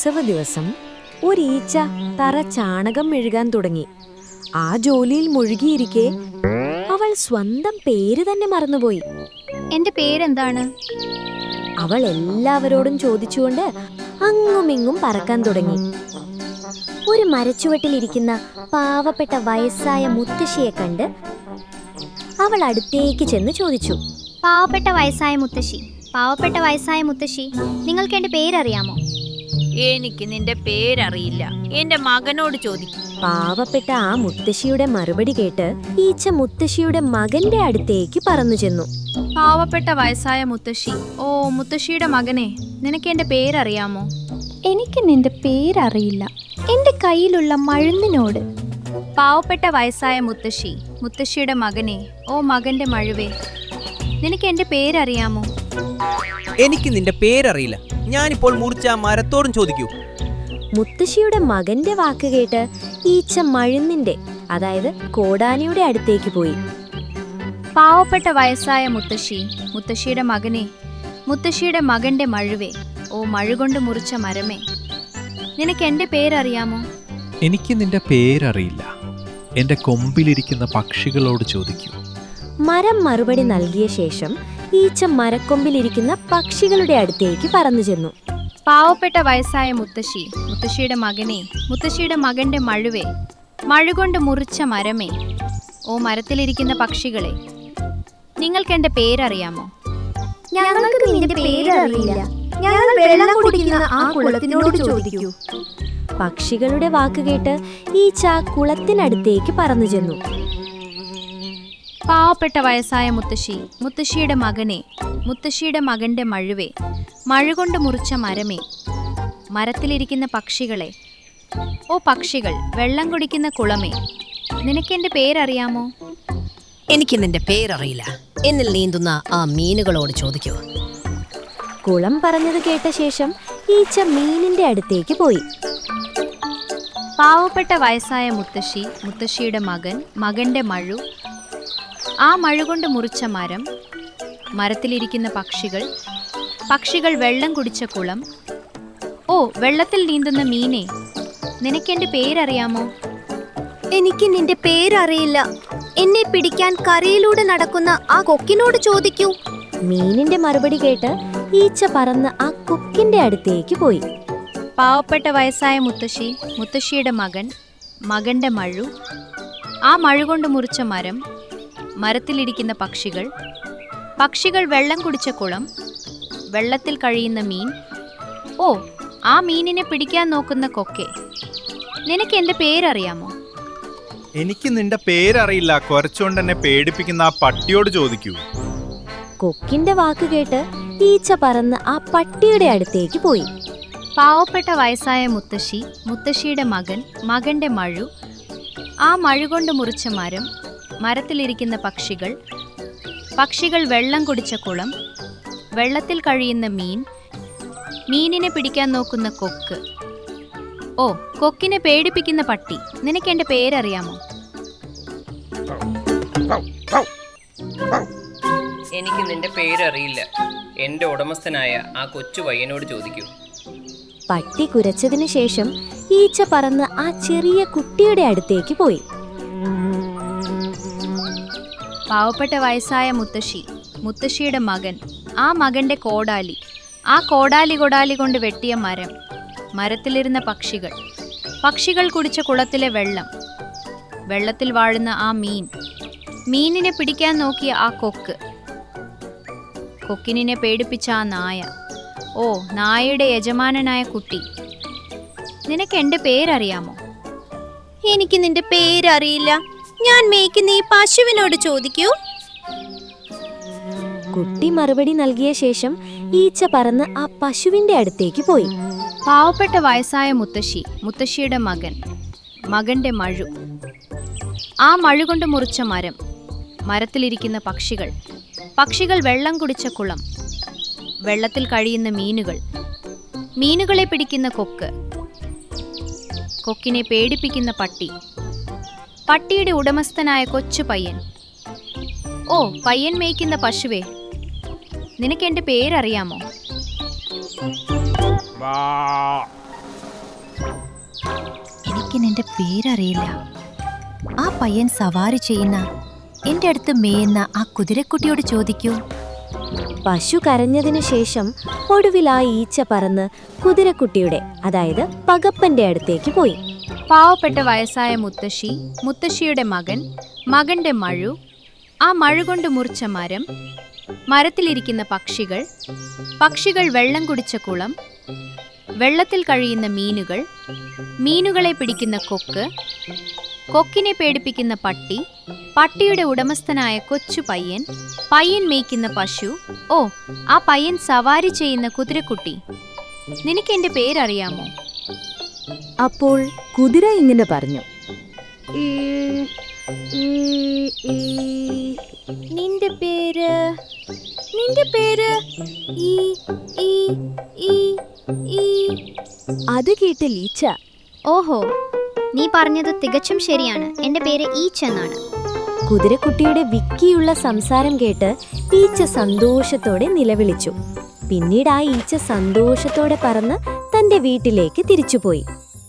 ഉത്സവ ദിവസം ഒരീച്ച തറ ചാണകം മെഴുകാൻ തുടങ്ങി. ആ ജോലിയിൽ മുഴുകിയിരിക്കെ അവൾ സ്വന്തം പേര് തന്നെ മറന്നുപോയി. എന്റെ പേരെന്താണ്? അവൾ എല്ലാവരോടും ചോദിച്ചുകൊണ്ട് അങ്ങുമിങ്ങും പറക്കാൻ തുടങ്ങി. ഒരു മരച്ചുവട്ടിലിരിക്കുന്ന പാവപ്പെട്ട വയസ്സായ മുത്തശ്ശിയെ കണ്ട് അവൾ അടുത്തേക്ക് ചെന്ന് ചോദിച്ചു. പാവപ്പെട്ട വയസ്സായ മുത്തശ്ശി, നിങ്ങൾക്ക് എന്റെ പേരറിയാമോ? എനിക്ക് നിന്റെ പേരറിയില്ല, എന്റെ മകനോട് ചോദിക്കും. പാവപ്പെട്ട ആ മുത്തശ്ശിയുടെ മറുപടി കേട്ട് ഈച്ച മുത്തശ്ശിയുടെ മകന്റെ അടുത്തേക്ക് പറന്നു ചെന്നു. പാവപ്പെട്ട വയസ്സായ മുത്തശ്ശി, ഓ മുത്തശ്ശിയുടെ മകനെ, നിനക്ക് എന്റെ പേരറിയാമോ? എനിക്ക് നിന്റെ പേരറിയില്ല, എന്റെ കയ്യിലുള്ള മഴുന്നിനോട്. പാവപ്പെട്ട വയസ്സായ മുത്തശ്ശി, മുത്തശ്ശിയുടെ മകനെ, ഓ മകന്റെ മഴുവേ, നിനക്ക് എന്റെ പേരറിയാമോ? എനിക്ക് നിന്റെ പേരറിയില്ല, ഞാനിപ്പോൾ മുറിച്ച മരത്തോടും ചോദിക്കൂ. മുത്തശ്ശിയുടെ മകന്റെ വാക്ക് കേട്ട് ഈച്ച മഴുന്നിന്റെ, അതായത് കോടാലിയുടെ അടുത്തേക്ക് പോയി. പാവപ്പെട്ട വയസ്സായ മുത്തശ്ശി, മുത്തശ്ശിയുടെ മകനെ, മുത്തശ്ശിയുടെ മകന്റെ മഴുവേ, ഓ മഴുകൊണ്ട് മുറിച്ച മരമേ, നിനക്ക് എന്റെ പേരറിയാമോ? എനിക്ക് നിന്റെ പേരറിയില്ല, എന്റെ കൊമ്പിലിരിക്കുന്ന പക്ഷികളോട് ചോദിക്കൂ. മരം മറുപടി നൽകിയ ശേഷം ഈച്ച മരക്കൊമ്പിലിരിക്കുന്ന പക്ഷികളുടെ അടുത്തേക്ക് പറന്നു ചെന്നു. പാവപ്പെട്ട വയസ്സായ മുത്തശ്ശി, മുത്തശ്ശിയുടെ മകനെ, മുത്തശ്ശിയുടെ മകന്റെ മഴുവേ, മഴുകൊണ്ട് മുറിച്ച മരമേ, ഓ മരത്തിലിരിക്കുന്ന പക്ഷികളെ, നിങ്ങൾക്ക് എന്റെ പേരറിയാമോ? ഞങ്ങൾക്ക് നിന്റെ പേരറിയില്ല, ഞങ്ങൾ വെള്ളം കുടിക്കുന്ന ആ കുളത്തിനോട് ചോദിക്കൂ. പക്ഷികളുടെ വാക്ക് കേട്ട് ഈച്ച കുളത്തിനടുത്തേക്ക് പറന്നു ചെന്നു. പാവപ്പെട്ട വയസ്സായ മുത്തശ്ശി, മുത്തശ്ശിയുടെ മകനെ, മുത്തശ്ശിയുടെ മകന്റെ മഴുവേ, മഴുകൊണ്ട് മുറിച്ച മരമേ, മരത്തിലിരിക്കുന്ന പക്ഷികളെ, ഓ പക്ഷികൾ വെള്ളം കുടിക്കുന്ന കുളമേ, നിനക്കെന്റെ പേരറിയാമോ? എനിക്ക് നിന്റെ പേരറിയില്ല, എന്നിൽ നീന്തുന്ന ആ മീനുകളോട് ചോദിക്കൂ. കുളം പറഞ്ഞത് കേട്ട ശേഷം ഈച്ച മീനിന്റെ അടുത്തേക്ക് പോയി. പാവപ്പെട്ട വയസ്സായ മുത്തശ്ശി, മുത്തശ്ശിയുടെ മകൻ, മകന്റെ മഴു, ആ മഴുകൊണ്ട് മുറിച്ച മരം, മരത്തിലിരിക്കുന്ന പക്ഷികൾ, പക്ഷികൾ വെള്ളം കുടിച്ച കുളം, ഓ വെള്ളത്തിൽ നീന്തുന്ന മീനെ, നിനക്കെന്റെ പേരറിയാമോ? എനിക്ക് നിന്റെ പേരറിയില്ല, എന്നെ പിടിക്കാൻ കരയിലൂടെ നടക്കുന്ന ആ കൊക്കിനോട് ചോദിക്കൂ. മീനിന്റെ മറുപടി കേട്ട് ഈച്ച പറന്ന് ആ കൊക്കിന്റെ അടുത്തേക്ക് പോയി. പാവപ്പെട്ട വയസ്സായ മുത്തശ്ശി, മുത്തശ്ശിയുടെ മകൻ, മകന്റെ മഴു, ആ മഴുകൊണ്ട് മുറിച്ച മരം, മരത്തിലിരിക്കുന്ന പക്ഷികൾ, പക്ഷികൾ വെള്ളം കുടിച്ച കുളം, വെള്ളത്തിൽ കഴിയുന്ന മീൻ, ഓ ആ മീനിനെ പിടിക്കാൻ നോക്കുന്ന കൊക്കെ, നിനക്ക് എന്റെ പേരറിയാമോ? എനിക്ക് നിന്റെ പേരറിയില്ല, കുറച്ചുകൊണ്ട് എന്നെ പേടിപ്പിക്കുന്ന ആ പട്ടിയോട് ചോദിക്കൂ. കൊക്കിന്റെ വാക്ക് കേട്ട് ഈച്ച പറന്ന് ആ പട്ടിയുടെ അടുത്തേക്ക് പോയി. പാവപ്പെട്ട വയസ്സായ മുത്തശ്ശി, മുത്തശ്ശിയുടെ മകൻ, മകന്റെ മഴു, ആ മഴുകൊണ്ട് മുറിച്ച മരം, മരത്തിലിരിക്കുന്ന പക്ഷികൾ, പക്ഷികൾ വെള്ളം കുടിച്ച കുളം, വെള്ളത്തിൽ കഴിയുന്ന മീൻ, മീനിനെ പിടിക്കാൻ നോക്കുന്ന കൊക്ക്, ഓ കൊക്കിനെ പേടിപ്പിക്കുന്ന പട്ടി, നിനക്കെന്റെ പേരറിയാമോ? എനിക്ക് നിന്റെ പേരറിയില്ല, എന്റെ ഉടമസ്ഥനായ ആ കൊച്ചു പയ്യനോട് ചോദിക്കൂ. പട്ടി കുരച്ചതിനു ശേഷം ഈച്ച പറന്ന് ആ ചെറിയ കുട്ടിയുടെ അടുത്തേക്ക് പോയി. പാവപ്പെട്ട വയസ്സായ മുത്തശ്ശി, മുത്തശ്ശിയുടെ മകൻ, ആ മകന്റെ കോടാലി, ആ കോടാലി കൊണ്ട് വെട്ടിയ മരം, മരത്തിലിരുന്ന പക്ഷികൾ, പക്ഷികൾ കുടിച്ച കുളത്തിലെ വെള്ളം, വെള്ളത്തിൽ വാഴുന്ന ആ മീൻ, മീനിനെ പിടിക്കാൻ നോക്കിയ ആ കൊക്ക്, കൊക്കിനെ പേടിപ്പിച്ച ആ നായ, ഓ നായയുടെ യജമാനനായ കുട്ടി, നിനക്ക് എന്റെ പേരറിയാമോ? എനിക്ക് നിന്റെ പേരറിയില്ല, ഞാൻ മേയ്ക്കുന്ന ഈ പശുവിനോട് ചോദിക്കൂ. കുട്ടി മറുപടി നൽകിയ ശേഷം ഈച്ച പറന്ന് ആ പശുവിന്റെ അടുത്തേക്ക് പോയി. പാവപ്പെട്ട വയസ്സായ മുത്തശ്ശി, മുത്തശ്ശിയുടെ മകൻ, മകന്റെ മഴു, ആ മഴുകൊണ്ട് മുറിച്ച മരം, മരത്തിലിരിക്കുന്ന പക്ഷികൾ, പക്ഷികൾ വെള്ളം കുടിച്ച കുളം, വെള്ളത്തിൽ കഴിയുന്ന മീനുകൾ, മീനുകളെ പിടിക്കുന്ന കൊക്ക്, കൊക്കിനെ പേടിപ്പിക്കുന്ന പട്ടി, പട്ടിയുടെ ഉടമസ്ഥനായ കൊച്ചു പയ്യൻ, ഓ പയ്യൻ മേയ്ക്കുന്ന പശുവേ, നിനക്ക് എന്റെ പേരറിയാമോ? എനിക്ക് നിന്റെ പേരറിയില്ല. ആ പയ്യൻ സവാരി ചെയ്യുന്ന എന്റെ അടുത്ത് മേയുന്ന ആ കുതിരക്കുട്ടിയോട് ചോദിക്കൂ. പശു കരഞ്ഞതിനു ശേഷം ഒടുവിൽ ആ ഈച്ച പറന്ന് കുതിരക്കുട്ടിയുടെ, അതായത് പകപ്പന്റെ അടുത്തേക്ക് പോയി. പാവപ്പെട്ട വയസ്സായ മുത്തശ്ശി, മുത്തശ്ശിയുടെ മകൻ, മകന്റെ മഴു, ആ മഴു കൊണ്ട് മുറിച്ച മരം, മരത്തിലിരിക്കുന്ന പക്ഷികൾ, പക്ഷികൾ വെള്ളം കുടിച്ച കുളം, വെള്ളത്തിൽ കഴിയുന്ന മീനുകൾ, മീനുകളെ പിടിക്കുന്ന കൊക്ക്, കൊക്കിനെ പേടിപ്പിക്കുന്ന പട്ടി, പട്ടിയുടെ ഉടമസ്ഥനായ കൊച്ചു പയ്യൻ, പയ്യൻ മേയ്ക്കുന്ന പശു, ഓ ആ പയ്യൻ സവാരി ചെയ്യുന്ന കുതിരക്കുട്ടി. നിനക്ക് എന്റെ പേരറിയാമോ? അപ്പോൾ കുതിര ഇങ്ങനെ പറഞ്ഞു. നിന്റെ പേര് ഈ ഈ ഈ ഈ അത് കേട്ട് ഈച്ച, ഓഹോ, നീ പറഞ്ഞത് തികച്ചും ശരിയാണ്. എന്റെ പേര് ഈച്ച എന്നാണ്. കുതിരക്കുട്ടിയുടെ വിക്കിയുള്ള സംസാരം കേട്ട് ഈച്ച സന്തോഷത്തോടെ നിലവിളിച്ചു. പിന്നീട് ആ ഈച്ച സന്തോഷത്തോടെ പറന്ന് തന്റെ വീട്ടിലേക്ക് തിരിച്ചുപോയി.